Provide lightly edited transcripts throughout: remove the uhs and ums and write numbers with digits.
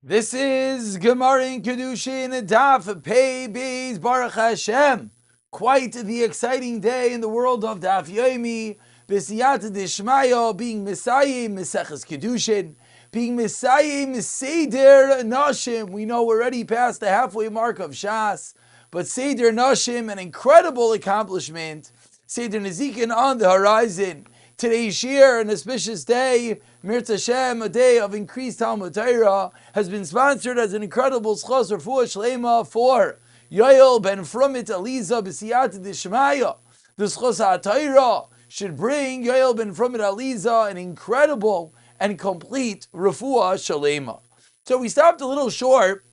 This is Gemara in Kiddushin, Daf Pei Beis Baruch Hashem. Quite the exciting day in the world of Daf Yomi. B'siyata Dishmayo, being Messiah, Meseches Kiddushin, being Messiah, Seder Nashim. We know we're already past the halfway mark of Shas, but Seder Nashim, an incredible accomplishment. Seder Nezikin on the horizon. Today's year, an auspicious day, Mirza Hashem, a day of increased Talmud Torah, has been sponsored as an incredible schos refuah shlema for Yoel ben Frumit Aliza b'siyata d'shmaya. The schos ha'Torah should bring Yoel ben Frumit Aliza an incredible and complete refuah shlema. So we stopped a little short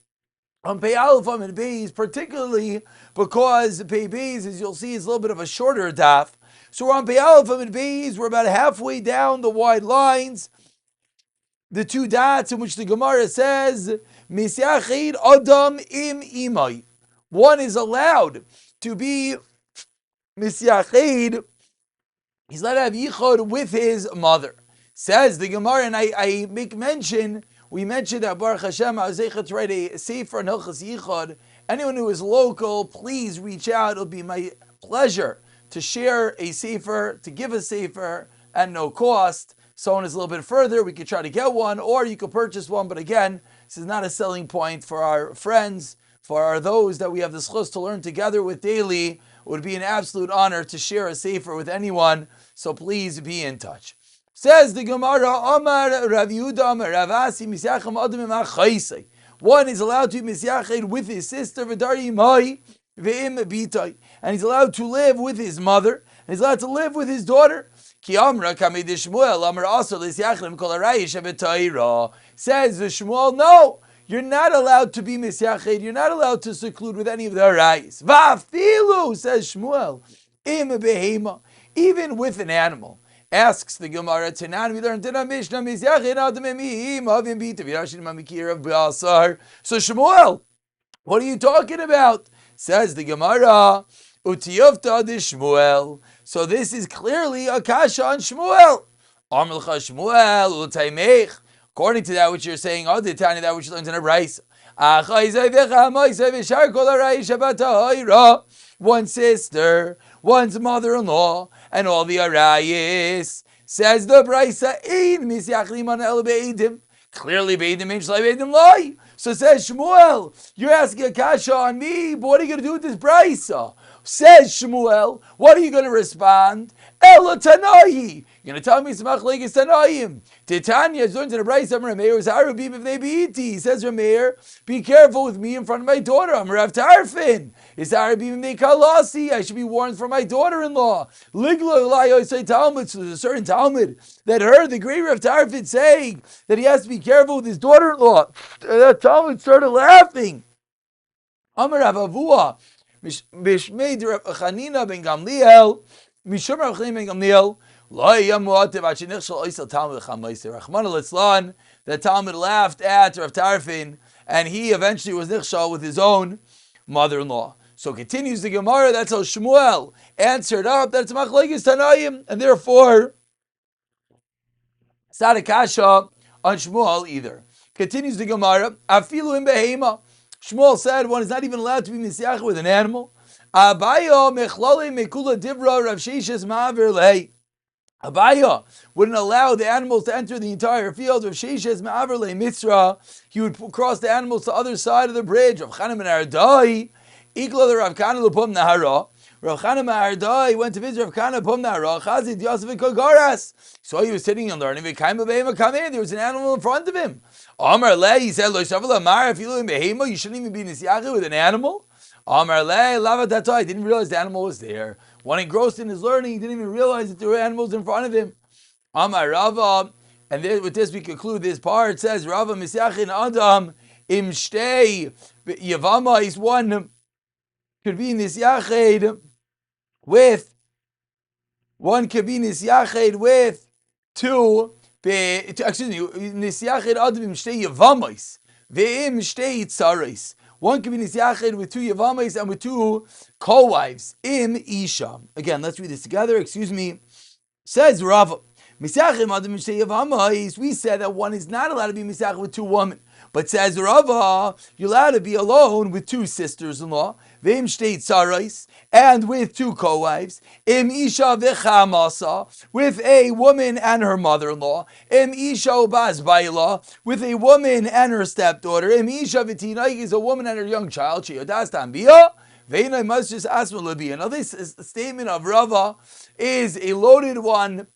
on Pei Aleph and Beis, particularly because Pei Beis, as you'll see, is a little bit of a shorter daf. So we're on Pei Aleph and Beis, we're about halfway down the wide lines, the two dots in which the Gemara says, Misyachid Adam im imai. One is allowed to be Misyachid, he's allowed to have Yichod with his mother. Says the Gemara, and I make mention, we mentioned that Baruch Hashem, I was able to write a Sefer on Hilchas Yichod. Anyone who is local, please reach out. It'll be my pleasure to share a Sefer, to give a Sefer at no cost. Someone is a little bit further, we could try to get one, or you could purchase one. But again, this is not a selling point for our friends, for those that we have the schus to learn together with daily. It would be an absolute honor to share a Sefer with anyone, so please be in touch. Says the Gemara, Amar Rav Yehuda Amar Rav Asi Misyachem Adam Imach Chaisei. One is allowed to be misyached with his sister, V'dari Imai V'im Bitai, and he's allowed to live with his mother, and he's allowed to live with his daughter. Ki Amra Kamei Shmuel Amar also L'Syachlem Kol Harayish V'Torah. Says the Shmuel, no, you're not allowed to be misyached. You're not allowed to seclude with any of the harayis. Va'afilu, says Shmuel, im behema, even with an animal. Asks the Gemara, Tanan, we learned Tanan Mishnah misyached adam emim avim bitav yashin mamikir of basar. So Shmuel, what are you talking about? Says the Gemara, Utiyavta de Shmuel. So this is clearly a kasha on Shmuel. Amrulcha Shmuel utaymech. According to that which you're saying, oh, the Tanya, that which you learned in a rice. One sister, one's mother-in-law, and all the arayis. Says the Brisa, Ein misyachlim an el beidim. Clearly, beidim ain't shlai beidim loy. So says Shmuel, you're asking a kasha on me, but what are you going to do with this Brisa? Says Shmuel, what are you going to respond? Ela Tanayi. You're going to tell me Samach Legis Tanayim. Titania is learned in the Brisa, Rameir is Arabim if they be iti. Says Rameir, be careful with me in front of my daughter. I'm Rav Tarfin. Is Arabim if they kalasi. I should be warned from my daughter-in-law. Ligla Elayo say Talmud. So there's a certain Talmud that heard the great Rav Tarfin saying that he has to be careful with his daughter-in-law. That Talmud started laughing. Amar Rav Avua. Bishmei Rav Chanina ben Gamliel, Mishum Rav Chanina ben Gamliel, Lo Yamuatev Achinichshal Oisel Talmud Chamaiser Rachmana Litzlan. The Talmud laughed at Rav Tarfin, and he eventually was nichshal with his own mother-in-law. So continues the Gemara. That's how Shmuel answered up. That's Machlekes Tanayim, and therefore it's not a kasha on Shmuel either. Continues the Gemara. Afilu im behema. Shmuel said one is not even allowed to be misyach with an animal. Abaya mechlale mekula divra Rav Sheshes ma'aver lei. Abaya wouldn't allow the animals to enter the entire field. Rav Sheshes ma'aver lei mitzra. He would cross the animals to the other side of the bridge. Rav Chanan ben Ardai ikla the Rav Kana l'pum nahara. Rav Chanan ben Ardai went to visit Rav Kana l'pum nahara. Chazid Yosef and Kogaras. So he was sitting and learning. There was an animal in front of him. Amar le, he said, Lo shavel amar, if you live in behema, you shouldn't even be nisyachi with an animal. Amar le, lava tato, I didn't realize the animal was there. When engrossed in his learning, he didn't even realize that there were animals in front of him. Amar Rava, and with this we conclude this part. It says, Rava misyachin adam im shtei yavama is one could be nisyached with two. Nisyached adam im shtei yavamais ve'im shtei tzarais. One can be nisyached with two yavamais and with two co-wives. Im isha. Again, let's read this together. Excuse me. Says Rava, We said that one is not allowed to be misach with two women. But says Rava, you're allowed to be alone with two sisters-in-law, v'im shtei tzarais, and with two co-wives, im isha v'chamasa, with a woman and her mother-in-law, im isha ubaz bayla, with a woman and her stepdaughter, im isha v'tinaik is a woman and her young child, sheyodas tambiyah, v'inay must just asma labiyah. Now this statement of Rava is a loaded one.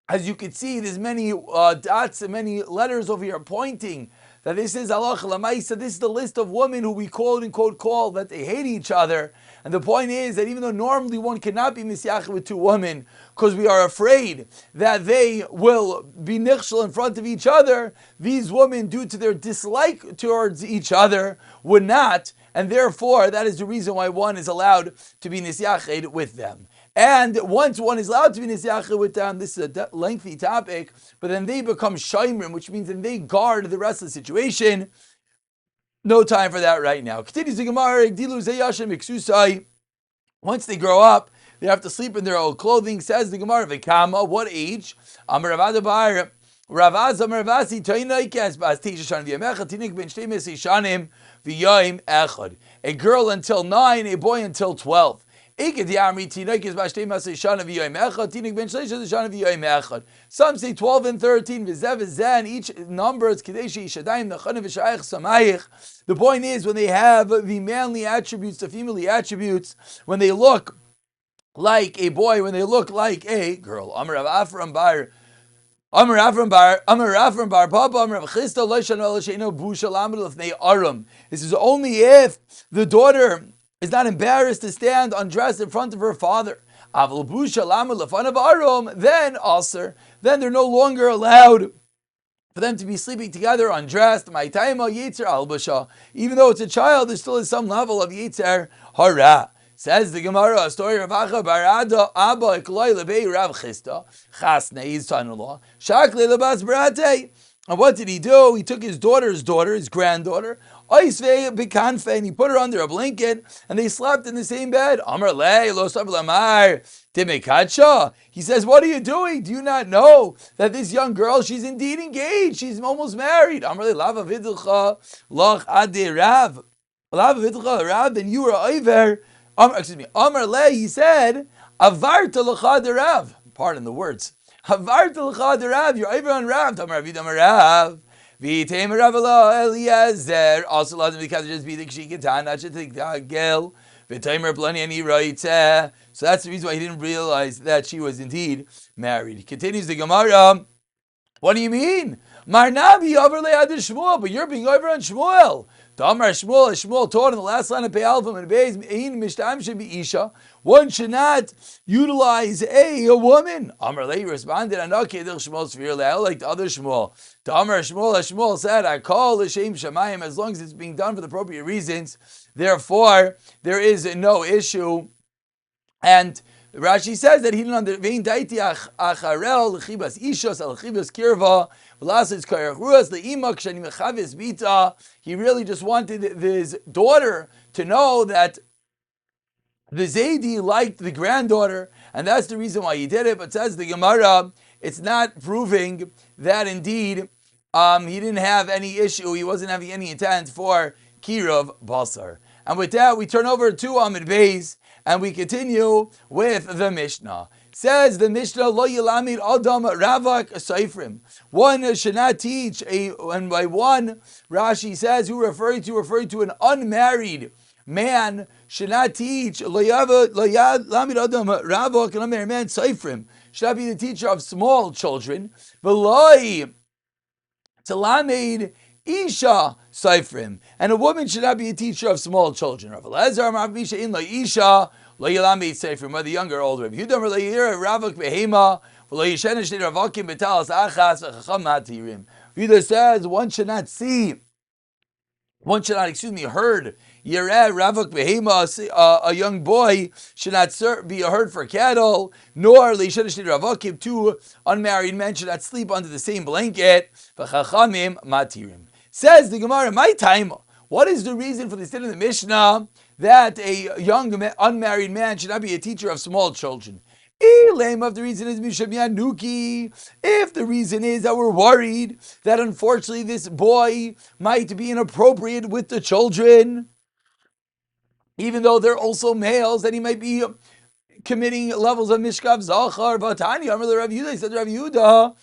As you can see, there's many dots and many letters over here pointing that this is halacha l'maisa. This is the list of women who we quote unquote call that they hate each other. And the point is that even though normally one cannot be misyach with two women because we are afraid that they will be nichshel in front of each other, these women, due to their dislike towards each other, would not. And therefore, that is the reason why one is allowed to be nisyached with them. And once one is allowed to be nisyached with them, this is a lengthy topic, but then they become shaymrim, which means then they guard the rest of the situation. No time for that right now. Continues the Gemara, once they grow up, they have to sleep in their old clothing. Says the Gemara, V'kama, what age? Amar Rav Adabar, Ravaz Amar Ravasi, Toinaikes, Bas Tisha Shan V'yamecha, Tinik Ben Shtei Mesi Shanim, V'yayim Echad. A girl until 9, a boy until 12. Some say 12 and 13. And each number is the point is when they have the manly attributes, the female attributes, when they look like a boy, when they look like a girl. Amar Rav Afram Bar Papa Amar Rav Chisda Lo Shana L'Sheino Busha Lamed L'Fnei Aram. This is only if the daughter is not embarrassed to stand undressed in front of her father. Then they're no longer allowed for them to be sleeping together undressed. Even though it's a child, there still is some level of yitzer hara. Says the Gemara, a story of Acha Barada Abba Ekloi Lebei Rav Chisda Chasne, his son-in-law. Shakle Lebas Barate. And what did he do? He took his daughter's daughter, his granddaughter, and he put her under a blanket, and they slept in the same bed. He says, what are you doing? Do you not know that this young girl, she's indeed engaged? She's almost married. Then you were over. He said, pardon the words. You're over on Rav. Eliezer also allowed him because just be the kshikatan, not just the gel. And he writes, so that's the reason why he didn't realize that she was indeed married. He continues the Gemara. What do you mean? Marnabi over le'ad Shmuel, but you're being over on Shmuel. Shmuel taught in the last line of Pe'alvim and Beis, Ein mishtam should be Isha. One should not utilize a woman. Amar Lei responded, Anaki Edel Shmuel Sfir Le'el, like the other Shmuel. Amar Shmuel said, I call L'Shem Shamayim, as long as it's being done for the appropriate reasons. Therefore, there is no issue. And Rashi says that he didn't understand acharel l'chibas ishos al l'chibas kirva v'lasis kayachruas le'imak shani mechavis bita. He really just wanted his daughter to know that the Zaidi liked the granddaughter, and that's the reason why he did it. But says the Gemara, it's not proving that indeed he didn't have any issue. He wasn't having any intent for Kirav Basar. And with that, we turn over to Amid Beis, and we continue with the Mishnah. Says the Mishnah, Lo Yilamid Adam Ravak Seifrim. One should not teach and by one, Rashi says, who referring to an unmarried man should not teach. Lo Yilamid Adam Ravak, an unmarried man, Seifrim. Should not be the teacher of small children. V'loi Talamed Isha Seifrim, and a woman should not be a teacher of small children. Rav Elazar Ma'avisha in Isha Lo Yilamid Seifrim, whether young or old. Rav Yehuda Lo Yira Ravak Behema Lo Yishenish Ravakim Betalas Achas V'Chacham Matirim. Yehuda says one should not heard Yireh Ravak Behema, a young boy should not be heard for cattle, nor Leishenish Ravakim, two unmarried men should not sleep under the same blanket. V'Chachamim Matirim. Says the Gemara, my time. What is the reason for the statement in the Mishnah that a young unmarried man should not be a teacher of small children? If the reason is Misham Yanuki, if the reason is that we're worried that unfortunately this boy might be inappropriate with the children, even though they're also males, that he might be committing levels of Mishkav Zachar. Vatani, Amr Rav Yehuda, said Rav Yehuda,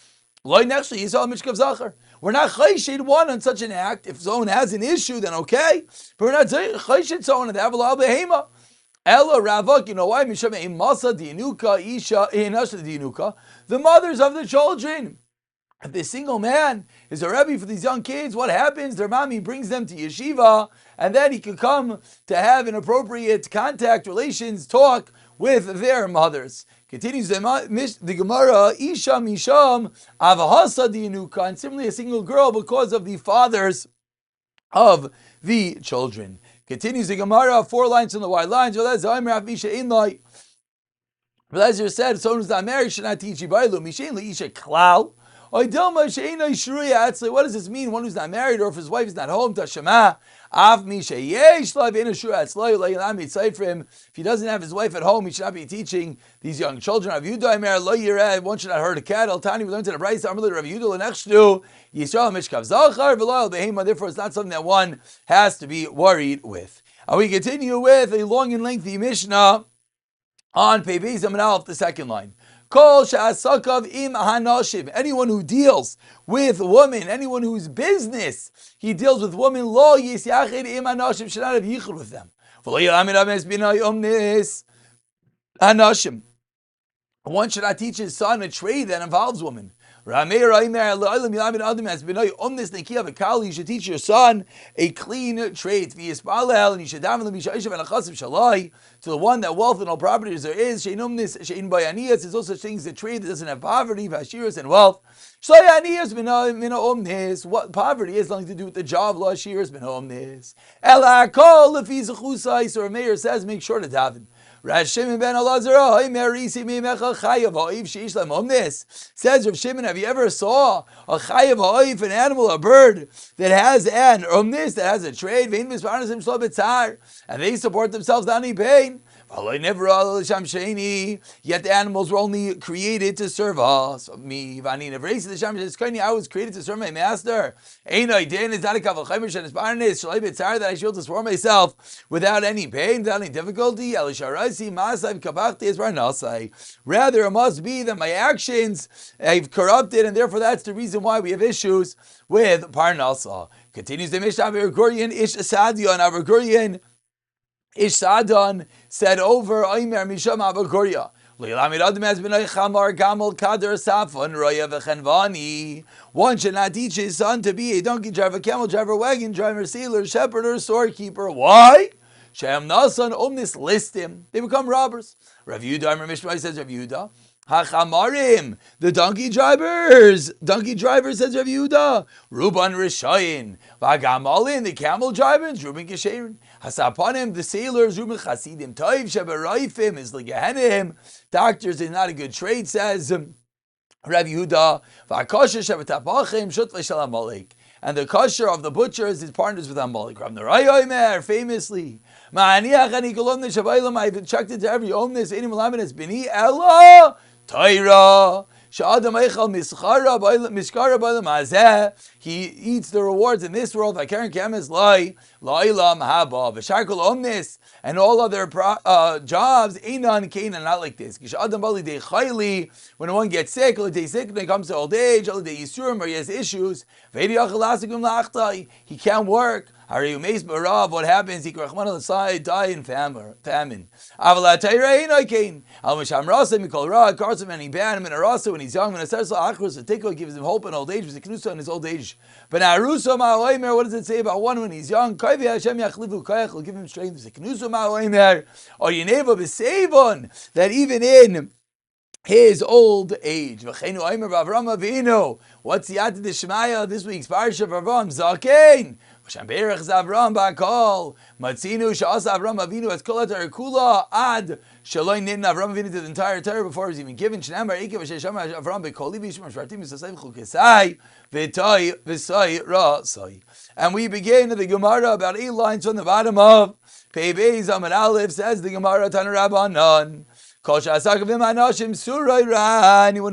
Loi Nechshi, he saw Mishkav Zachar. We're not chayshid one on such an act. If someone has an issue, then okay. But we're not chayshid someone on the Avalal Behema. Ella Ravak, you know why? Misham Masa Dinuka Isha Inasha Dinuka. The mothers of the children. If the single man is a Rebbe for these young kids, what happens? Their mommy brings them to yeshiva, and then he can come to have an appropriate contact, relations, talk with their mothers. Continues the Gemara, Isha Misham Avahasa Dinuka, and similarly a single girl because of the fathers of the children. Continues the Gemara, 4 lines from the wide lines. Eliezer said, someone who's not married should not teach Yibailu. Mishain Isha Klal. What does this mean? One who's not married, or if his wife is not home, Tashema. If he doesn't have his wife at home, he should not be teaching these young children. One should not hurt a cattle. Tani, we learned in the Brayso, therefore it's not something that one has to be worried with. And we continue with a long and lengthy Mishnah on Pei Beis Amud Aleph, the second line. Kol she'asakav im hanashim. Anyone who deals with women, anyone whose business he deals with women, lo yisyachid im hanashim, should not have yichud with them. V'lo yilamid ames b'nai omnis hanashim. One should not teach his son a trade that involves women. You should teach your son a clean trade. And you should daven to the one that wealth and all properties there is. There's no such thing as a trade that doesn't have poverty, vashiras, and wealth. What poverty has nothing to do with the job. So Meir says, make sure to daven. Rav Shimon ben Elazar, says Rav Shimon, have you ever saw a chayav ha'oif, an animal, a bird that has an omnis, that has a trade, and they support themselves without any pain? Yet the animals were only created to serve us. I was created to serve my master. That I should be able to support myself without any pain, without any difficulty. Rather, it must be that my actions have corrupted, and therefore that's the reason why we have issues with Parnasa. Continues the Mishnah, Ish Asadion, Avagurian Ish Sadon said over Oimer Misham Abaguria. One should not teach his son to be a donkey driver, camel driver, wagon driver, sailor, shepherd, or storekeeper. Why? Shem Nasan Omnis list him. They become robbers. Rav Yehuda, Mishmai says Rav Yehuda. Hachamarim, the donkey drivers, says Rav Yehuda. Ruban Rishayin, Vagamalin, the camel drivers, Ruben Kesherin. Hasapanim, the sailors, Ruben Chasidim, Toiv Sheberaifim, is Ligahenim. Doctors is not a good trade, says Rav Yehuda. Vakosha Shevetapachim, Shutva Shalamalek. And the kosher of the butchers is partners with Amalek. Rav Narai Omer, famously, Ma'aniach ani kolom neshabaylam, I've instructed to every omnis, any malamin has bini, Ella, Torah. Sha'adam eichal miskara b'aylam hazeh. He eats the rewards in this world. V'karen kemes la'ilam haba. V'sharkul omnis and all other jobs. Einan keinan, not like this. Sha'adam bali de chayli. When one gets sick, when it comes to old age, or he has issues. He can't work. What happens? He can die in famine. When he's young, it gives him hope in old age. In his old age. But what does it say about one when he's young? Will give him strength. That even in his old age. What's the Yad Dishmaya this week's Parsha of Avram? Zakein. Shamberach Zavram Bakol. Matzinu Shas Avram Avinu as Kolat Arkula Ad Shaloi Nin Avram Avinu to the entire Torah before it was even given. Shnamar Ikev Shesham Avram Bekoli Bishmar Shvartim Misasayim Chukesai V'Toy V'Soy Rasoi. And we begin the Gemara about 8 lines from the bottom of Pei Beis Amud Aleph. Says the Gemara Tana Rabbanan. Anyone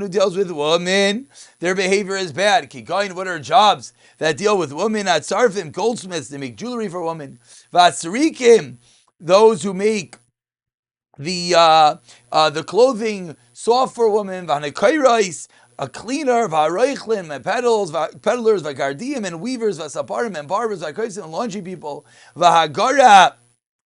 who deals with women, their behavior is bad. What are jobs that deal with women? Atzarfim, goldsmiths, they make jewelry for women. Vatsarikim, those who make the clothing soft for women. Vanekairais, a cleaner, varoichlin, and peddlers, vagardiim, and weavers, vasaparim, and barbers, vakoisim, and laundry people, vahagara,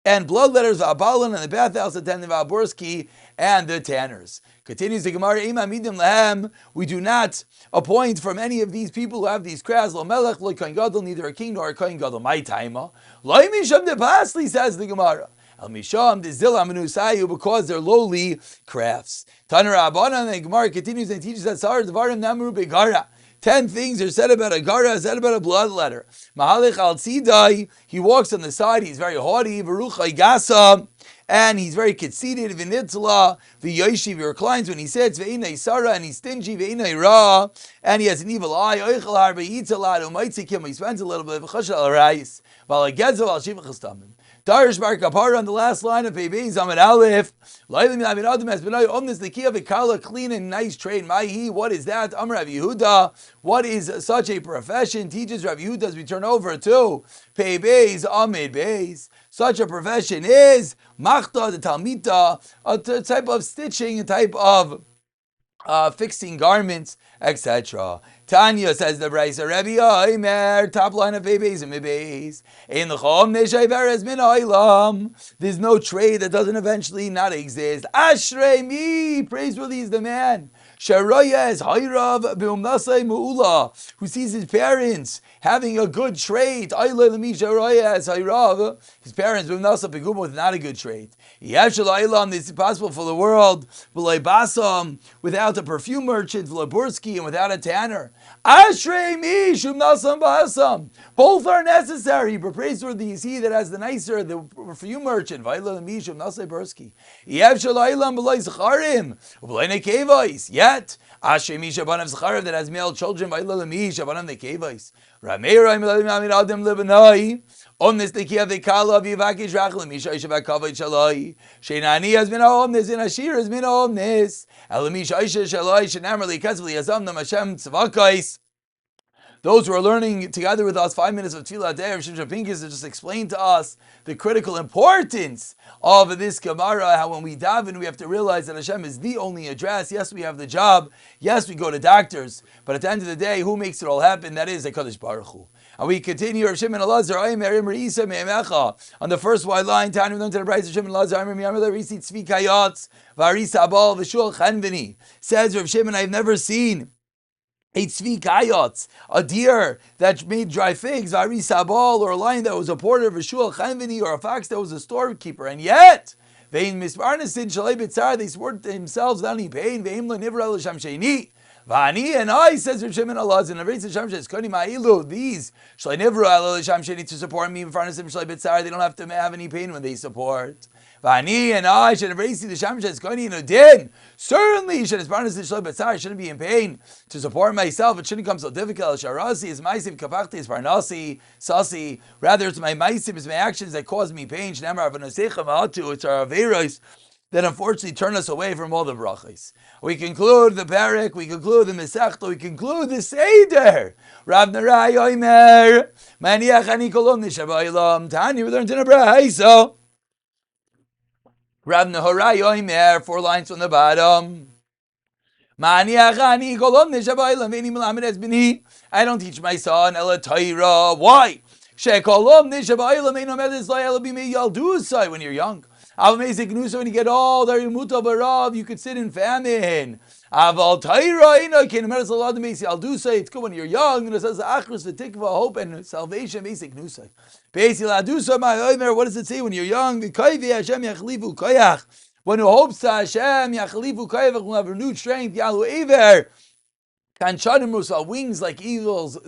and bloodletters, v'abalin, and the bathhouse attendant, v'aborski, and the tanners. Continues the Gemara, Ima midim lahem, we do not appoint from any of these people who have these crafts, lo melech, lo kohen gadol, neither a king nor a kohen gadol. My taima, lo misham de pasli, says the Gemara. Al misham de zilam menusayu, because they're lowly crafts. Taner Abana, and the Gemara continues and teaches that Sar Dvarim Namru Begara. 10 things are said about a gara, said about a bloodletter. Mahalich al tzidai, he walks on the side, he's very haughty, Veruchai gasa, and he's very conceited, Vinitzla, the Yoshiv, he reclines when he sits, Ve'inai Sara, and he's stingy, Ve'inai Ra, and he has an evil eye, Oichel Harbe, he eats a lot, Umaitzikim, he spends a little bit, V'chashal al-Rais, V'alagedzo al-Shivach Estamim. Darish Bar Kapara on the last line of Pei Zamid Aleph. Lailim Yavin Adam has been omnis the key of a kala, clean and nice trade. Mahi, what is that? Amr Rav Yehuda, what is such a profession? Teaches Rav Yehuda as we turn over to Pei Amid Beis. Such a profession is Machta the Talmita, a type of stitching, a type of fixing garments, etc. Tanya says the Brisa, Rebbe Omer, top line of Bebeis and Bebeis. In the Chom Neshayveres Min Oilam. There's no trade that doesn't eventually not exist. Ashrei mi, praiseworthy is the man. Sharoya is Hayrav Beumnasai Mu'ula, who sees his parents having a good trait. Sharoya is Hayrav, his parents Beumnasa Pegum with not a good trait. This is possible for the world without a perfume merchant, and without a tanner. Ashrei mi shum nasam ba'asam. Both are necessary, but praiseworthy is he that has the nicer, the perfume merchant. Vayla mi shum nasai bursky. Yev shalaylam b'lay zacharim u'b'lay nekevais. Yet Ashrei mi shabanav zacharim that has male children. Vayla mi shabanav nekevais. Ramei Raim Lamid Adam Libanai. Omnis the Kia Vikala Vivakish Rachlam Misha Shabakavit Shalai. Shenani has been omnis, and Ashir has been omnis. Elamisha Isha Shalai Shanamrali Kazli Azam Namashem Tzavakais. Those who are learning together with us 5 minutes of Tefillah a day, Rav Shimshon Pincus just explained to us the critical importance of this Gemara, how when we daven, we have to realize that Hashem is the only address. Yes, we have the job. Yes, we go to doctors. But at the end of the day, who makes it all happen? That is HaKadosh Baruch Hu. And we continue, Rav Shimon Elazar, on the first wide line, Tanu to the price of Shimon Elazar, says Rav Shimon, I've never seen a tzvi kayotz, a deer that made dry figs, or a lion that was a porter of a shul chanvini, or a fox that was a storekeeper, and yet they swore to themselves without any pain. Vani and I, says Rav Shimon Allah, and these to support me in front of them, they don't have to have any pain when they support. Vani and I should have raised the Shamshes Koni in a din. Certainly, I shouldn't be in pain to support myself. It shouldn't come so difficult. Sharasi is Maisiv Kapachti is Parnasi, Sasi. Rather, it's my Maisiv, it's my actions that cause me pain. It's our Averos that unfortunately turn us away from all the brachas. We conclude the parak, we conclude the Mesechta, we conclude the Seder. Rav Narai Oimer, Maniach Ani Kolom Nishabaylam, Tani, we learned in a brayso. Rav Naharai Oimer, 4 lines from the bottom. Maniach Ani Kolom Nishabaylam, Veni Melamed has been he. I don't teach my son, Ela Taira. Why? Shekolom Nishabaylam, Eino Medes Lai Ela Bimei Yaldusai, when you're young. When you get old, you could sit in famine. It's good when you're young, and it says hope and salvation. What does it say when you're young? When you hope to Hashem, will have renewed strength. Wings like eagles.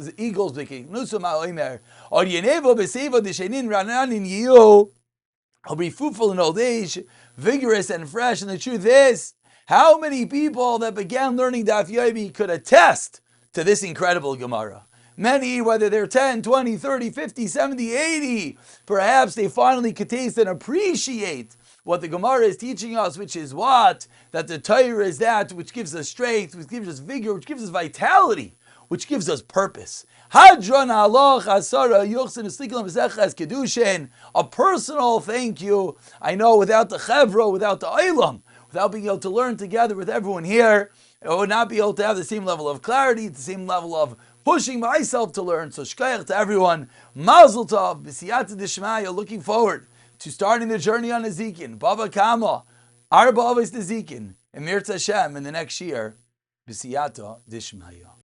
I'll be fruitful in old age, vigorous and fresh. And the truth is, how many people that began learning Daf Yomi could attest to this incredible Gemara? Many, whether they're 10, 20, 30, 50, 70, 80, perhaps they finally could taste and appreciate what the Gemara is teaching us, which is what? That the Torah is that which gives us strength, which gives us vigor, which gives us vitality, which gives us purpose. Hadron haloch asara yuchsin estiklam b'zechas Kiddushin. A personal thank you. I know without the chevra, without the olam, without being able to learn together with everyone here, I would not be able to have the same level of clarity, the same level of pushing myself to learn. So shkayach to everyone. Mazel tov, b'siyata d'shmaya. Looking forward to starting the journey on Ezekin. Baba Kama, Arba Avos Ezekin, and Mirtz Hashem in the next year. B'siyata d'shmaya.